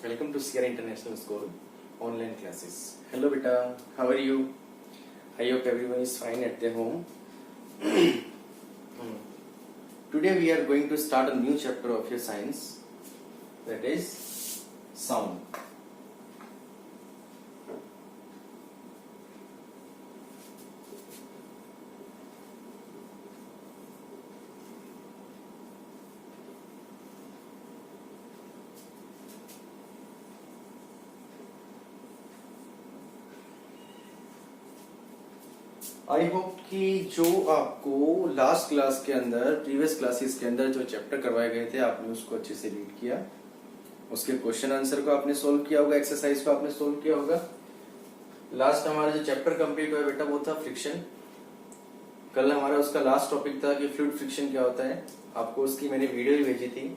Welcome to Sierra International School online classes. Hello beta, how are you? I hope everyone is fine at their home. Today we are going to start a new chapter of your science, that is sound. I hope कि जो आपको last class के अंदर previous classes के अंदर जो chapter करवाए गए थे आपने उसको अच्छे से रीड किया, उसके क्वेश्चन आंसर को आपने सोल्व किया होगा, एक्सरसाइज को आपने सोल्व किया होगा। लास्ट हमारा जो चैप्टर कंप्लीट हुआ बेटा वो था फ्रिक्शन। कल हमारा उसका लास्ट टॉपिक था कि फ्लूइड फ्रिक्शन क्या होता है। आपको उसकी मैंने वीडियो ही भेजी थी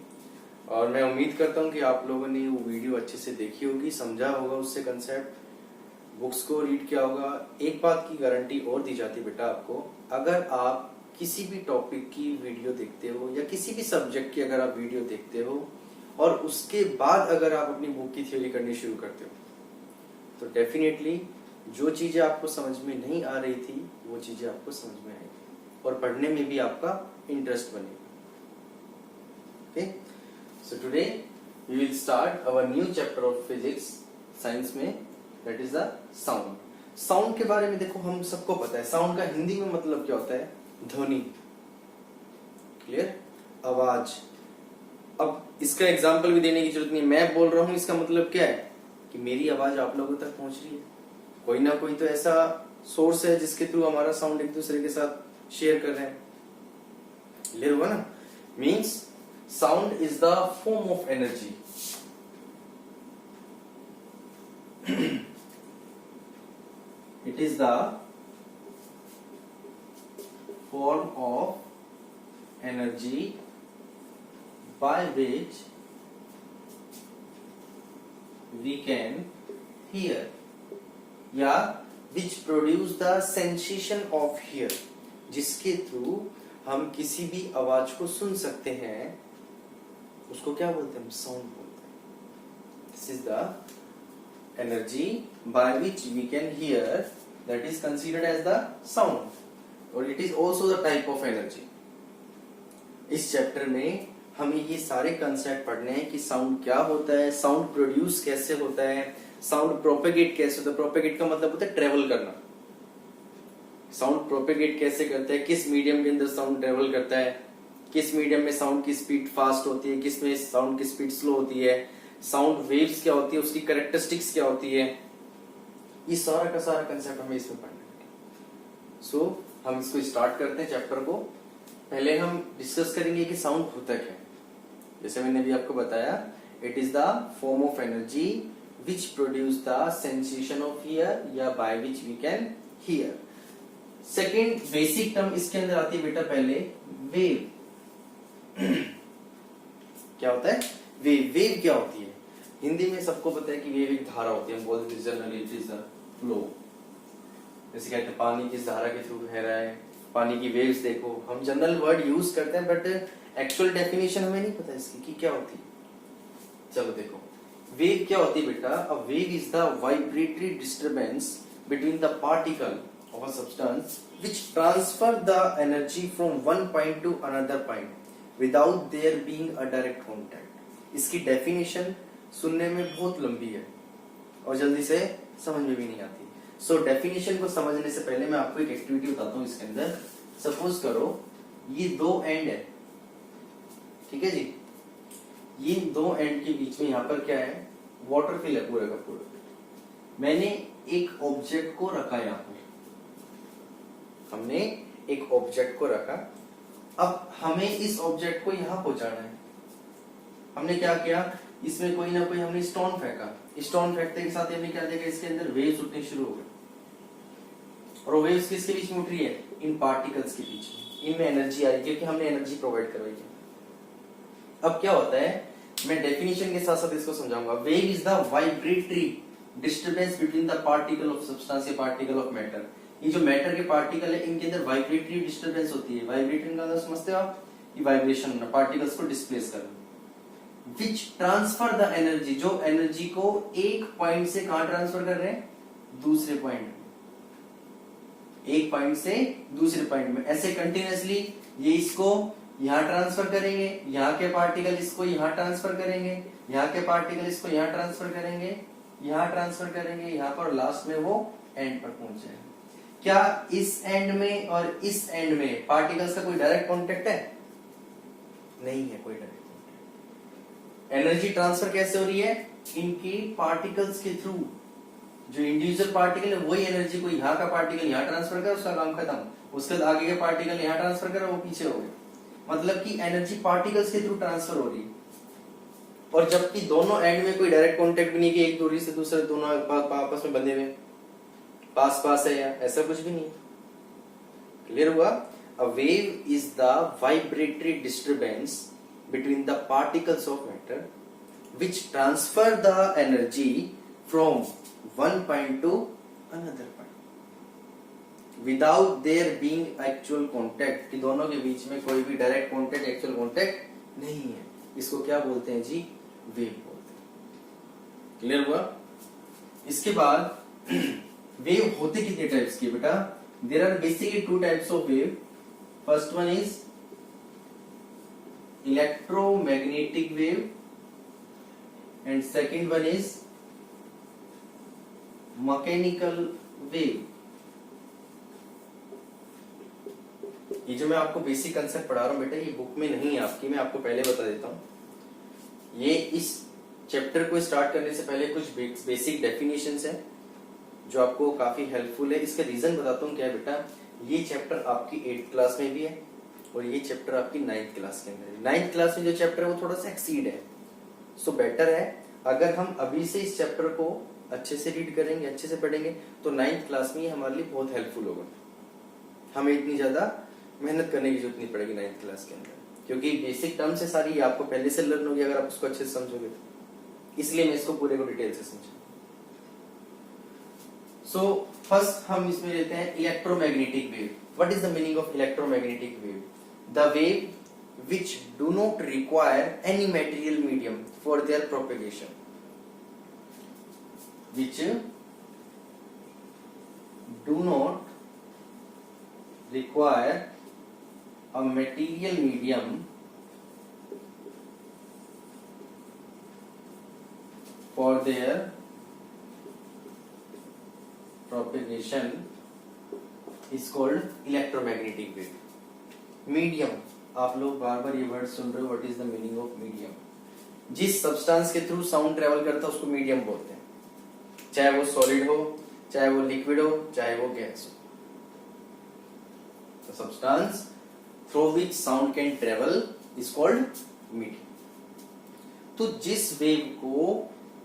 और मैं उम्मीद करता हूँ कि आप लोगों ने वो वीडियो अच्छे से देखी होगी, समझा होगा उससे कंसेप्ट, बुक्स को रीड किया होगा। एक बात की गारंटी और दी जाती बेटा आपको, अगर आप किसी भी टॉपिक की वीडियो देखते हो या किसी भी सब्जेक्ट की अगर आप वीडियो देखते हो और उसके बाद अगर आप अपनी बुक की थ्योरी करनी शुरू करते हो तो डेफिनेटली जो चीजें आपको समझ में नहीं आ रही थी वो चीजें आपको समझ में आएगी और पढ़ने में भी आपका इंटरेस्ट बनेगा। Okay, so today we will start our new chapter of physics science में, that is the sound. Sound के बारे में देखो हम सबको पता है, साउंड का हिंदी में मतलब क्या होता है? ध्वनि, क्लियर, आवाज। अब इसका एग्जांपल भी देने की जरूरत नहीं, मैं बोल रहा हूं इसका मतलब क्या है कि मेरी आवाज आप लोगों तक पहुंच रही है। कोई ना कोई तो ऐसा सोर्स है जिसके थ्रू हमारा साउंड एक दूसरे के साथ शेयर कर रहे हैं। क्लियर हुआ ना? Means sound is the form of energy. It is the form of energy by which we can hear या which produce the sensation of hear, जिसके थ्रू हम किसी भी आवाज को सुन सकते हैं, उसको क्या बोलते हैं? साउंड बोलते हैं। This is the energy by which we can hear, that is considered as the sound, or it is also the type of energy. इस चैप्टर में हमें ये सारे कंसेप्ट पढ़ने हैं कि साउंड क्या होता है, साउंड प्रोड्यूस कैसे होता है, साउंड प्रोपेगेट कैसे होता है। प्रोपेगेट का मतलब होता है ट्रेवल करना। साउंड प्रोपेगेट कैसे करता है, किस मीडियम के अंदर साउंड ट्रेवल करता है, किस मीडियम में साउंड की स्पीड फास्ट होती है, किस में साउंड की स्पीड स्लो होती है, साउंड वेव्स क्या होती है, उसकी कैरेक्टरिस्टिक्स क्या होती है, ये सारा का सारा कंसेप्ट हमें इसमें पढ़ना है। सो हम इसको स्टार्ट करते हैं चैप्टर को। पहले हम डिस्कस करेंगे कि साउंड होता क्या है। जैसे मैंने अभी आपको बताया, it is the form of energy which produce the sensation of hear या by which we can hear. Second basic term इसके अंदर आती है बेटा पहले वेव। क्या होता है? वेव। वेव क्या होती है? हिंदी में सबको पता है कि वेव एक धारा होती है, हम बोलते हैं generally it is a flow. जैसे कहते हैं पानी किस धारा के थ्रू बह रहा है, पानी की वेव्स देखो, हम जनरल वर्ड यूज करते हैं बट एक्चुअल डेफिनेशन हमें नहीं पता इसकी कि क्या होती है। चलो देखो वेव क्या होती है बेटा। A wave is the vibratory disturbance between the particle of a substance which transfer the energy from one point two another point without their being a direct contact. इसकी डेफिनेशन सुनने में बहुत लंबी है और जल्दी से समझ में भी नहीं आती। सो डेफिनेशन को समझने से पहले मैं आपको एक एक्टिविटी बताता हूँ इसके अंदर। सपोज करो ये दो एंड है, ठीक है जी, ये दो एंड के बीच में यहाँ पर क्या है? वाटर फिल है पूरा का पूरा। मैंने एक ऑब्जेक्ट को रखा यहाँ पर, हमने एक ऑब्जेक्ट को रखा। अब हमें इस ऑब्जेक्ट को यहाँ पहुंचाना है। हमने क्या किया? इसमें कोई ना कोई हमने स्टोन फेंका। स्टोन फेंकते के साथ हमने क्या देखा? इसके अंदर वेव्स उठने शुरू हो गए और वो वेव्स किसके बीच में उठ रही है? इन पार्टिकल्स के बीच में। इनमें एनर्जी आ रही है क्योंकि हमने एनर्जी प्रोवाइड करवाई है। अब क्या होता है, मैं डेफिनेशन के साथ साथ इसको समझाऊंगा। Wave is the vibratory disturbance between the particle of substance या पार्टिकल ऑफ मैटर। ये जो मैटर के पार्टिकल है इनके अंदर वाइब्रेटरी डिस्टर्बेंस होती है। वाइब्रेटरी का समझते हो आप? ये वाइब्रेशन पार्टिकल्स को डिस्प्लेस करना। विच ट्रांसफर द एनर्जी, जो एनर्जी को एक पॉइंट से कहां ट्रांसफर कर रहे हैं, दूसरे पॉइंट में, एक पॉइंट से दूसरे पॉइंट में, ऐसे कंटिन्यूअसली। ये इसको यहां ट्रांसफर करेंगे, यहाँ के पार्टिकल इसको यहां ट्रांसफर करेंगे, यहाँ के पार्टिकल इसको यहां ट्रांसफर करेंगे, यहां ट्रांसफर करेंगे, यहाँ पर लास्ट में वो एंड पर पहुंच जाएगा। क्या इस एंड में और इस एंड में पार्टिकल्स का कोई डायरेक्ट कॉन्टेक्ट है? नहीं है कोई डायरेक्ट कॉन्टेक्ट। एनर्जी ट्रांसफर कैसे हो रही है? इनके पार्टिकल्स के थ्रू। जो इंडिविजुअल पार्टिकल है वही एनर्जी को यहाँ का पार्टिकल यहाँ ट्रांसफर कर, उसका काम खत्म। उसके बाद आगे के पार्टिकल यहाँ ट्रांसफर कर, वो पीछे हो गए। मतलब कि एनर्जी पार्टिकल्स के थ्रू ट्रांसफर हो रही है। और जबकि दोनों एंड में कोई डायरेक्ट कॉन्टेक्ट भी नहीं कि एक दूरी से दूसरे दोनों आपस में बंधे हुए पास पास है, या ऐसा कुछ भी नहीं। क्लियर हुआ? A wave is the vibratory disturbance between the particles of matter which transfer the energy from one point to another point without there being actual contact, कि दोनों के बीच में कोई भी डायरेक्ट कॉन्टेक्ट, एक्चुअल कॉन्टेक्ट नहीं है। इसको क्या बोलते हैं जी? वेव बोलते हैं। क्लियर हुआ? इसके बाद वेव होते कितने टाइप्स की बेटा? There are basically two types of wave. First one is electromagnetic wave and second one is mechanical wave। ये जो मैं आपको बेसिक कंसेप्ट पढ़ा रहा हूं बेटा, ये बुक में नहीं है आपकी, मैं आपको पहले बता देता हूं। ये इस चैप्टर को स्टार्ट करने से पहले कुछ बेसिक डेफिनेशंस है जो आपको काफी हेल्पफुल है। इसका रीजन बताता हूँ क्या है बेटा। ये चैप्टर आपकी 8th क्लास में भी है और ये चैप्टर आपकी 9th क्लास के अंदर है। 9th क्लास में जो चैप्टर है वो थोड़ा सा एक्सीड है, सो बेटर है अगर हम अभी से इस चैप्टर को अच्छे से रीड करेंगे, अच्छे से पढ़ेंगे, तो 9th क्लास में ये हमारे लिए बहुत हेल्पफुल होगा। हमें इतनी ज्यादा मेहनत करने की जरूरत नहीं पड़ेगी 9th क्लास के अंदर, क्योंकि बेसिक टर्म्स है सारी, ये आपको पहले से लर्न होगी अगर आप उसको अच्छे से समझोगे तो। इसलिए मैं इसको पूरे को डिटेल से समझा। सो फर्स्ट हम इसमें लेते हैं electromagnetic wave. What is the meaning of electromagnetic wave? The wave which do not require any material medium for their propagation, which do not require a material medium for their propagation is called electromagnetic wave। Medium, आप लोग बार बार ये word सुन रहे हो, what is the meaning of medium? जिस substance के through sound travel करता है उसको मीडियम बोलते हैं, चाहे वो सॉलिड हो, चाहे वो लिक्विड हो, चाहे वो गैस हो। Substance through which sound can travel is called medium. तो जिस वेव को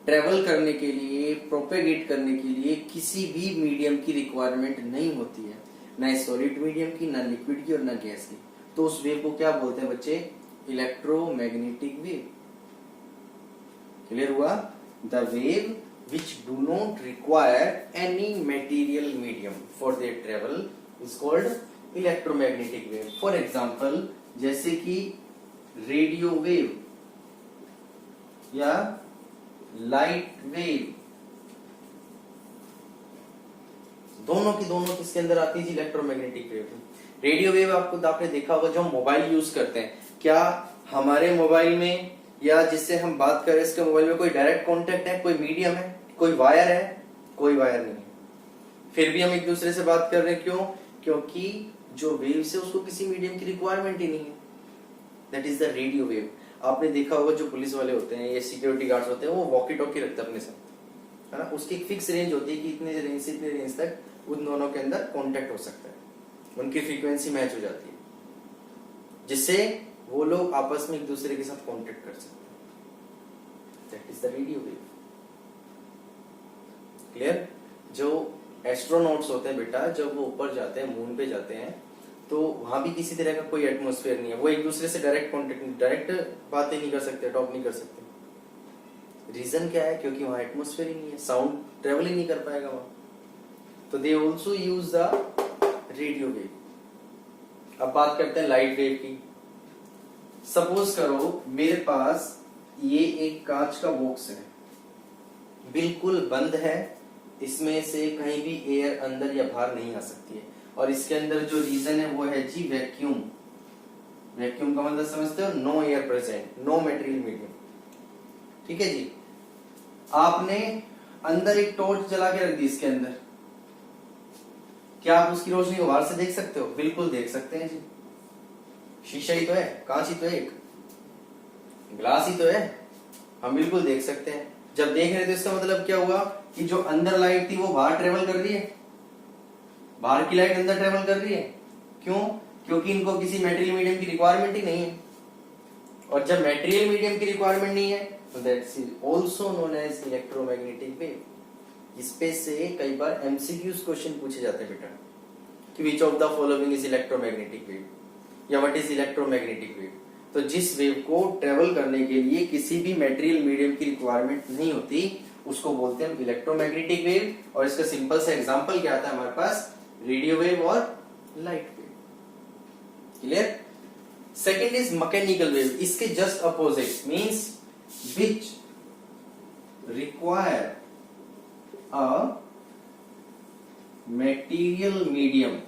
ट्रेवल करने के लिए, प्रोपेगेट करने के लिए किसी भी मीडियम की रिक्वायरमेंट नहीं होती है, ना सॉलिड मीडियम की, ना लिक्विड की और ना गैस की, तो उस वेव को क्या बोलते हैं बच्चे? Electromagnetic wave. क्लियर हुआ? The wave which do not require any material medium for their travel is called electromagnetic wave. For example जैसे कि रेडियो वेव या लाइट वेव, दोनों की दोनों किसके अंदर आती है? Electromagnetic wave. रेडियो वेव आपने देखा होगा, जो हम मोबाइल यूज करते हैं, क्या हमारे मोबाइल में या जिससे हम बात कर रहे हैं इसके मोबाइल में कोई डायरेक्ट कांटेक्ट है, कोई मीडियम है, कोई वायर है? कोई वायर नहीं है, फिर भी हम एक दूसरे से बात कर रहे हैं। क्यों? क्योंकि जो वेव से उसको किसी मीडियम की रिक्वायरमेंट ही नहीं है। That is the radio wave. आपने देखा होगा जो पुलिस वाले होते हैं या सिक्योरिटी गार्ड्स होते हैं, वो वॉकी टॉकी रखते हैं अपने साथ, है ना। उसकी एक फिक्स रेंज होती है कि इतने रेंज से इतने रेंज तक उन दोनों के अंदर कांटेक्ट हो सकता है, उनकी फ्रीक्वेंसी मैच हो जाती है, जिससे वो लोग आपस में एक दूसरे के साथ कांटेक्ट कर सकते हैं। That is the radio wave. Clear? जो एस्ट्रोनॉट्स होते हैं बेटा, जब वो ऊपर जाते हैं, मून पे जाते हैं, तो वहां भी किसी तरह का कोई एटमॉस्फेयर नहीं है, वो एक दूसरे से डायरेक्ट बातें नहीं कर सकते, टॉक नहीं कर सकते। रीजन क्या है? क्योंकि वहां एटमॉस्फेयर ही नहीं है, साउंड ट्रेवल ही नहीं कर पाएगा वहां। तो they also use the radio wave. अब बात करते हैं लाइट वेव की। सपोज करो मेरे पास ये एक कांच का बॉक्स है, बिल्कुल बंद है, इसमें से कहीं भी एयर अंदर या बाहर नहीं आ सकती है, और इसके अंदर जो रीजन है वो है जी वैक्यूम। वैक्यूम का मतलब समझते हो, no air present, no material medium. ठीक है जी। आपने अंदर एक टॉर्च जला के रख दी इसके अंदर, क्या आप उसकी रोशनी को बाहर से देख सकते हो? बिल्कुल देख सकते हैं जी। शीशा ही तो है, कांच ही तो है, एक ग्लास ही तो है, हम बिल्कुल देख सकते हैं। जब देख रहे थे इसका मतलब क्या हुआ कि जो अंदर लाइट थी वो बाहर ट्रेवल कर रही है, बाहर की लाइट अंदर ट्रेवल कर रही है। क्यों? क्योंकि इनको किसी मेटेरियल मीडियम की रिक्वायरमेंट ही नहीं है, और जब मेटेरियल मीडियम की रिक्वायरमेंट नहीं है तो that's also known as electromagnetic wave. इस पे से कई बार एमसीक्यूज क्वेश्चन पूछे जाते हैं बेटा कि which of the following is electromagnetic wave, या व्हाट इज इलेक्ट्रोमैग्नेटिक वेव। तो जिस वेव को ट्रेवल करने के लिए किसी भी मेटेरियल मीडियम की रिक्वायरमेंट नहीं होती उसको बोलते हैं इलेक्ट्रोमैग्नेटिक वेव। और इसका सिंपल सा एग्जांपल क्या आता है हमारे पास, रेडियो वेव और light wave. Clear? Second is mechanical wave, इसके just opposite, means which require a material medium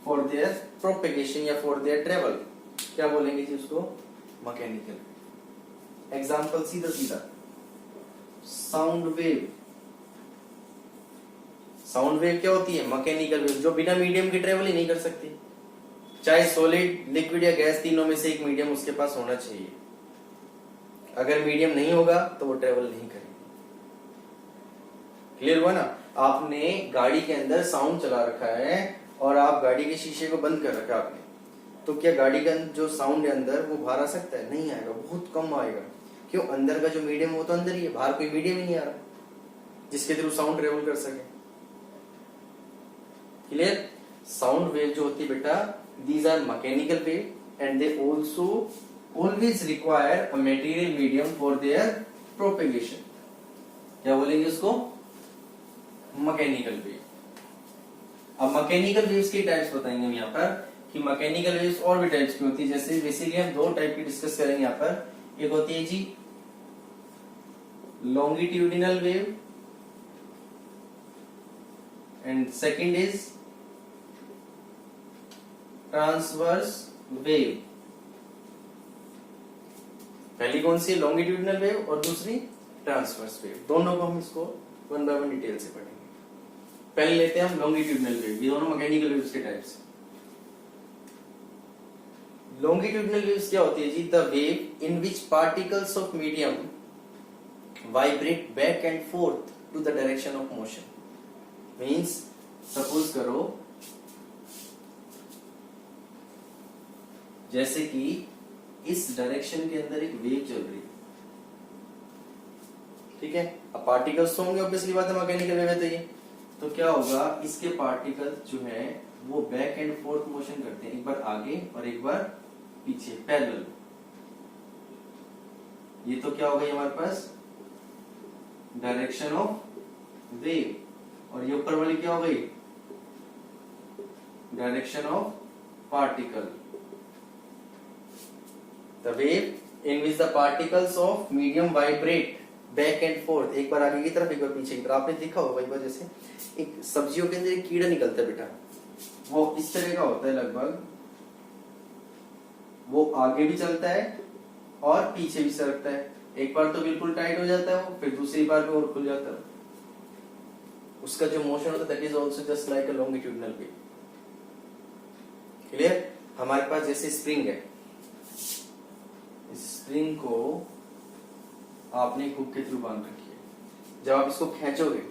for their propagation या फॉर देयर ट्रेवल। क्या बोलेंगे जी उसको? मैकेनिकल। एग्जाम्पल सीधा सीधा, साउंड वेव। साउंड वेव क्या होती है? मैकेनिकल वेव, जो बिना मीडियम के ट्रेवल ही नहीं कर सकती। चाहे सॉलिड, लिक्विड या गैस, तीनों में से एक मीडियम उसके पास होना चाहिए। अगर मीडियम नहीं होगा तो वो ट्रेवल नहीं करेगी। क्लियर हुआ ना? आपने गाड़ी के अंदर साउंड चला रखा है और आप गाड़ी के शीशे को बंद कर रखा आपने, तो क्या गाड़ी का जो साउंड है अंदर वो बाहर आ सकता है? नहीं आएगा, बहुत कम आएगा। क्यों? अंदर का जो मीडियम वो तो अंदर ही है, बाहर कोई मीडियम ही नहीं आ रहा जिसके थ्रू साउंड ट्रेवल कर सके। क्लियर? साउंड वेव जो होती है बेटा, these are mechanical wave and they also always require a material medium for their propagation. क्या बोलेंगे उसको? Mechanical wave. अब मैकेनिकल वेव्स की टाइप्स बताएंगे हम यहाँ पर कि मैकेनिकल वेव्स और भी टाइप्स की होती है। जैसे बेसिकली हम दो टाइप की डिस्कस करेंगे यहाँ पर। एक होती है जी longitudinal wave and second is transverse wave. पहली कौन सी? लॉन्गिट्यूडिनल वेव और दूसरी ट्रांसवर्स वेव। दोनों को हम इसको वन बाय वन डिटेल से पढ़ेंगे। पहले लेते हैं हम लॉन्गिट्यूडिनल वेव। ये दोनों मैकेनिकल वेव्स के टाइप्स। लॉन्गिट्यूडिनल वेव्स क्या होती है जी? The wave in which particles of medium vibrate back and forth to the direction of motion. Means suppose करो जैसे कि इस डायरेक्शन के अंदर एक वेव चल रही है, ठीक है? अब पार्टिकल्स तो होंगे, ऑब्वियसली बात है, मैकेनिकल वेव है तो ये। तो क्या होगा, इसके पार्टिकल्स जो है वो बैक एंड फोर्थ मोशन करते हैं, एक बार आगे और एक बार पीछे, पैरेलल। ये तो क्या होगा हमारे पास? Direction of wave. और ये ऊपर वाली क्या हो गई? Direction of particle. The wave in which the particles of medium vibrate back and fourth, एक बार आगे की तरफ एक बार पीछे की तरफ। आपने देखा होगा एक बार, जैसे एक सब्जियों के अंदर एक कीड़ा निकलता है बेटा, वो इस तरह का होता है लगभग, वो आगे भी चलता है और पीछे भी सरकता है। एक बार तो बिल्कुल टाइट हो जाता है वो, फिर दूसरी बार में और खुल जाता है। उसका जो मोशन होता है that is also just like a longitudinal wave. Clear? हमारे पास जैसे स्प्रिंग है, इस स्प्रिंग को आपने हुक के थ्रू बांध रखी है। जब आप इसको खींचोगे,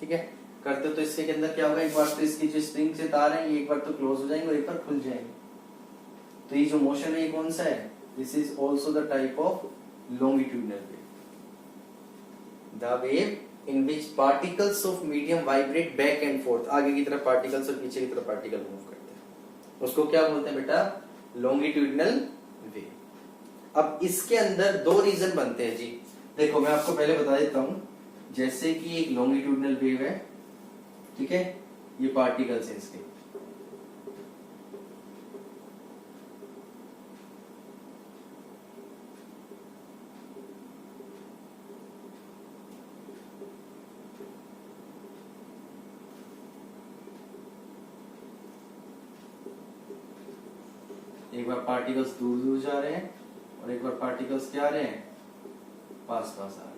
ठीक है, करते तो इसके अंदर क्या होगा, एक बार तो इसकी जो स्प्रिंग से तार है ये एक बार तो क्लोज हो जाएंगे और एक बार खुल जाएंगे। तो ये जो मोशन है ये कौन सा है? This is also the type of longitudinal wave. The wave in which particles of medium vibrate back and forth, आगे की तरफ पार्टिकल्स और पीछे की तरफ पार्टिकल मूव करते हैं, उसको क्या बोलते हैं बेटा? Longitudinal wave. अब इसके अंदर दो रीजन बनते हैं जी। देखो मैं आपको पहले बता देता हूं, जैसे कि एक लॉन्गिट्यूडिनल वेव है, ठीक है, ये पार्टिकल्स है इसके, एक बार पार्टिकल्स दूर दूर जा रहे हैं और एक बार पार्टिकल्स क्या आ रहे हैं, पास पास आ रहे हैं।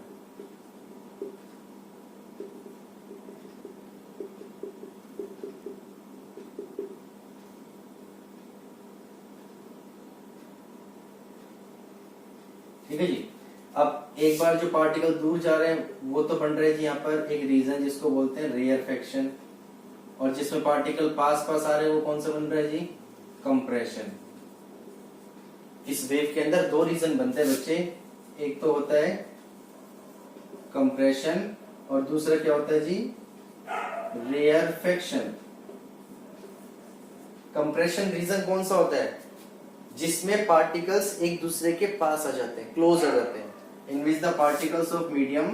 ठीक है जी। अब एक बार जो पार्टिकल दूर जा रहे हैं वो तो बन रहे हैं यहाँ पर एक रीजन जिसको बोलते हैं रेयरफेक्शन, और जिसमें पार्टिकल पास पास आ रहे हैं वो कौन सा बन रहा है जी, कंप्रेशन। इस वेव के अंदर दो रीजन बनते हैं बच्चे, एक तो होता है कंप्रेशन और दूसरा क्या होता है जी, रेयरफेक्शन। कंप्रेशन रीजन कौन सा होता है, जिसमें पार्टिकल्स एक दूसरे के पास आ जाते हैं, क्लोज आ जाते हैं, in which the particles of medium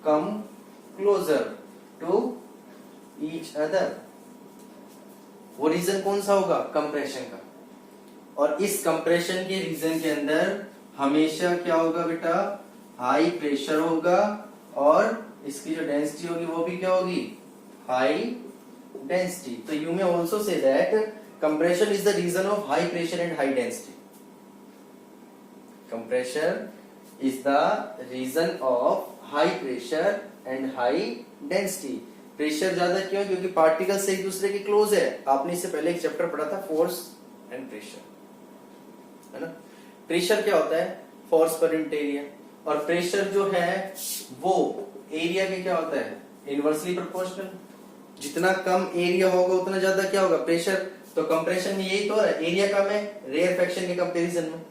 come closer to each other. वो रीजन कौन सा होगा, कंप्रेशन का। और इस कंप्रेशन के रीजन के अंदर हमेशा क्या होगा बेटा, हाई प्रेशर होगा, और इसकी जो डेंसिटी होगी वो भी क्या होगी, हाई डेंसिटी। तो you may also say that compression is the reason of high pressure and high density. Compression is the reason of high pressure and high density. Pressure ज्यादा क्यों, क्योंकि पार्टिकल्स एक दूसरे के क्लोज है। आपने इससे पहले एक चैप्टर पढ़ा था फोर्स एंड प्रेशर, है ना। प्रेशर क्या होता है, फोर्स पर यूनिट एरिया, और प्रेशर जो है वो एरिया के क्या होता है, इनवर्सली प्रोपोर्शनल। जितना कम एरिया होगा उतना ज्यादा क्या होगा, प्रेशर। तो कंप्रेशन में यही तो है, एरिया कम है, रेयरफेक्शन के कंपैरिजन में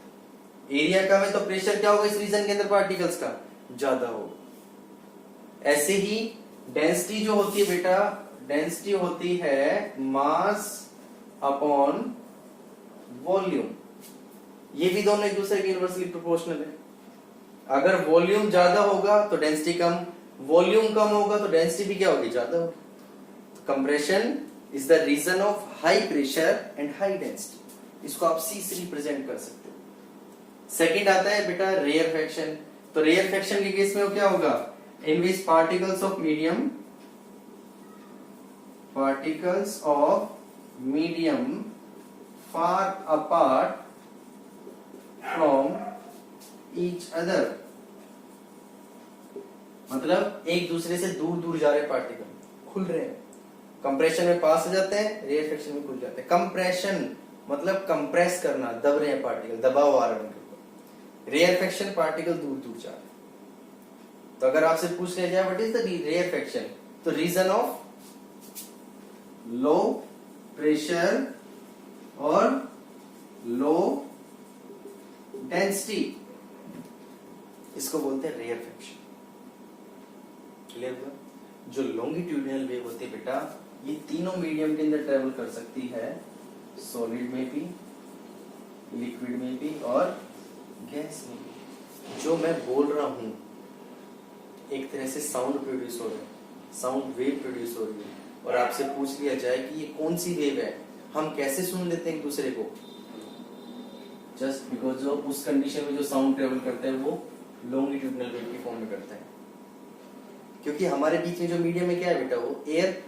एरिया कम है, तो प्रेशर क्या होगा इस रीजन के अंदर पार्टिकल्स का, ज्यादा होगा। ऐसे ही डेंसिटी जो होती है बेटा, डेंसिटी होती है मास अपॉन वॉल्यूम। ये भी दोनों एक दूसरे के इनवर्सली प्रोपोर्शनल है। अगर वॉल्यूम ज्यादा होगा तो डेंसिटी कम, वॉल्यूम कम होगा तो डेंसिटी भी क्या होगी, ज्यादा होगी। Compression is the reason of high pressure and high density। इसको आप C से रिप्रेजेंट कर सकते हो। सेकंड आता है बेटा रेयरफेक्शन। तो रेयरफेक्शन के केस में वो क्या होगा, in which particles of medium far apart from each other, मतलब एक दूसरे से दूर दूर जा रहे पार्टिकल, खुल रहे हैं। कंप्रेशन में पास हो जाते हैं, रेयरफेक्शन में खुल जाते हैं। कंप्रेशन मतलब कंप्रेस करना, दब रहे हैं पार्टिकल, दबाव आ रहा है उनके ऊपर। रेयरफेक्शन पार्टिकल दूर दूर जा रहे हैं। तो अगर आपसे पूछ लिया जाए व्हाट इज द रेयरफेक्शन, तो रीजन ऑफ लो प्रेशर और लो डेंसिटी, इसको बोलते हैं रेयरफेक्शन। क्लियर हुआ। जो लॉन्गिट्यूडिनल वेव होती है बेटा, ये तीनों मीडियम के अंदर ट्रेवल कर सकती है, सॉलिड में भी, लिक्विड में भी और गैस में भी। जो मैं बोल रहा हूं एक तरह से साउंड प्रोड्यूस हो रहा है, साउंड वेव प्रोड्यूस हो रही है, और आपसे पूछ लिया जाए कि ये कौन सी वेव है, हम कैसे सुन लेते हैं एक दूसरे को, जस्ट बिकॉज जो उस कंडीशन में जो साउंड ट्रेवल करता है वो लॉन्गिट्यूडिनल वेव की फॉर्म में करता है। क्योंकि हमारे बीच में जो मीडियम में क्या है बेटा, वो एयर।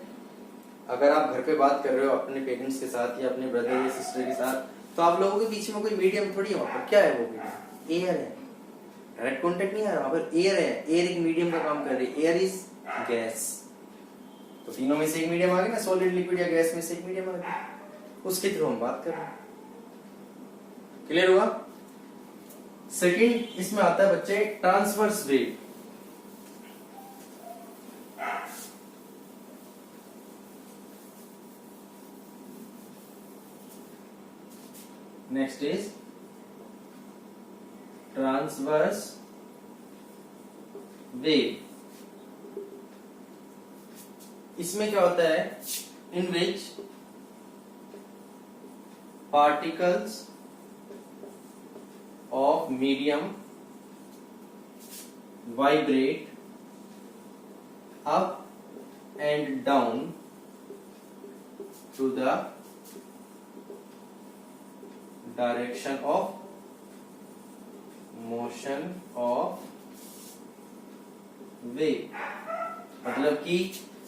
अगर आप घर पे बात कर रहे हो अपने पेरेंट्स के साथ या अपने ब्रदर या सिस्टर के साथ, तो आप लोगों के बीच में कोई मीडियम थोड़ी है, वहां पर क्या है, वो मीडियम एयर है। डायरेक्ट कांटेक्ट नहीं आ रहा, पर एयर है, एयर एक मीडियम का काम कर रही है। एयर इज गैस, तो तीनों में से एक मीडियम आ गया ना, सॉलिड, लिक्विड या गैस में से एक मीडियम आ गया, उसके थ्रू हम बात कर रहे हैं। क्लियर हुआ। सेकंड इसमें आता है बच्चे transverse wave. Next is transverse wave. इसमें क्या होता है, in which particles of medium vibrate up and down to the direction of motion of wave. मतलब कि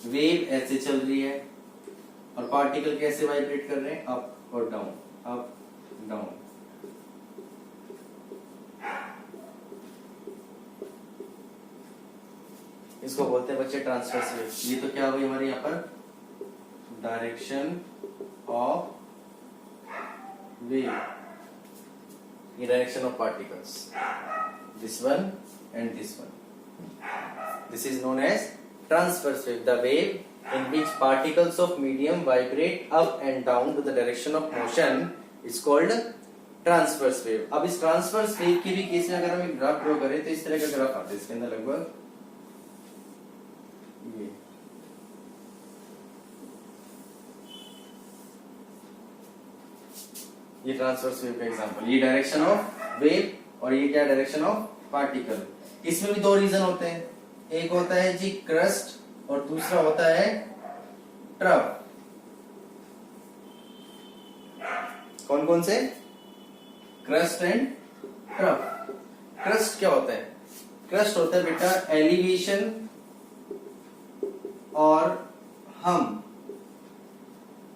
वेव ऐसे चल रही है और पार्टिकल कैसे वाइब्रेट कर रहे हैं, अप और डाउन, अप डाउन। इसको बोलते हैं बच्चे ट्रांसवर्स वेव। ये तो क्या हुई हमारे यहाँ पर, डायरेक्शन ऑफ वेव, ये direction of particles, this one and this one. This is known as transverse wave, the wave in which particles of medium vibrate up and down to the direction of motion is called transverse wave। अब इस transverse wave की भी case में अगर हम एक graph draw करें तो इस तरह का ग्राफ आता है, इसके अंदर लगभग ये ट्रांसवर्स वेव का एग्जांपल, ये डायरेक्शन ऑफ वेव और ये क्या डायरेक्शन ऑफ पार्टिकल। इसमें भी दो रीजन होते हैं, एक होता है जी क्रस्ट और दूसरा होता है ट्रफ। कौन कौन से, क्रस्ट एंड ट्रफ। क्रस्ट क्या होता है, क्रस्ट होता है बेटा एलिवेशन और हम।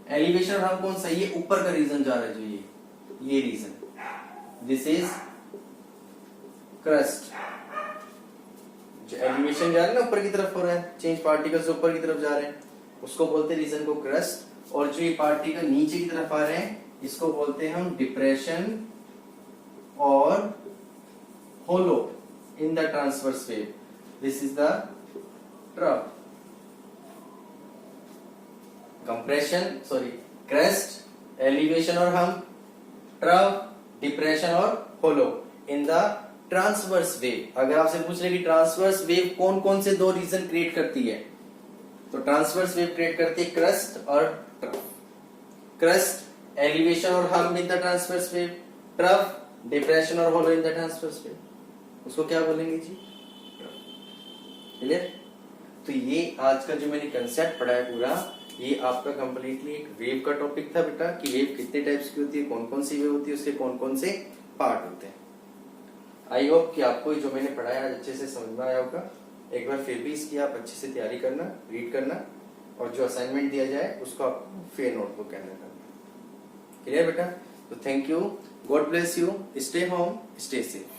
एलिवेशन और हम कौन सा, ये ऊपर का रीजन जा रहा है जो ये रीजन, दिस इज क्रस्ट। जो एलिवेशन जा रहा है ना, ऊपर की तरफ हो रहा है चेंज, पार्टिकल्स ऊपर की तरफ जा रहे हैं, उसको बोलते हैं रीजन को क्रस्ट। और जो ये पार्टिकल नीचे की तरफ आ रहे हैं इसको बोलते हैं हम डिप्रेशन और hollow in the transverse wave, this is the trough. Compression sorry crest, elevation और हम, ट्रफ, डिप्रेशन और hollow in the transverse wave. अगर आपसे पूछ ले कि ट्रांसवर्स वेव कौन कौन से दो रीजन क्रिएट करती है, तो ट्रांसवर्स वेव क्रिएट करती है क्रस्ट और ट्रफ। क्रस्ट, एलिवेशन और हम इन the transverse wave, trough, depression और hollow in the transverse wave, उसको क्या बोलेंगे जी, क्लियर। तो ये आज का जो मैंने कंसेप्ट पढ़ा है पूरा, ये आपका कंप्लीटली एक वेव का टॉपिक था बेटा, कि वेव कितने टाइप्स की होती है, कौन कौन सी वेव होती है, उसके कौन कौन से पार्ट होते हैं। आई होप कि आपको जो मैंने पढ़ाया आज अच्छे से समझ में आया होगा। एक बार फिर भी इसकी आप अच्छे से तैयारी करना, रीड करना, और जो असाइनमेंट दिया जाए उसको आप फेयर नोटबुक के अंदर करना। क्लियर बेटा। तो thank you, God bless you, stay home, stay safe.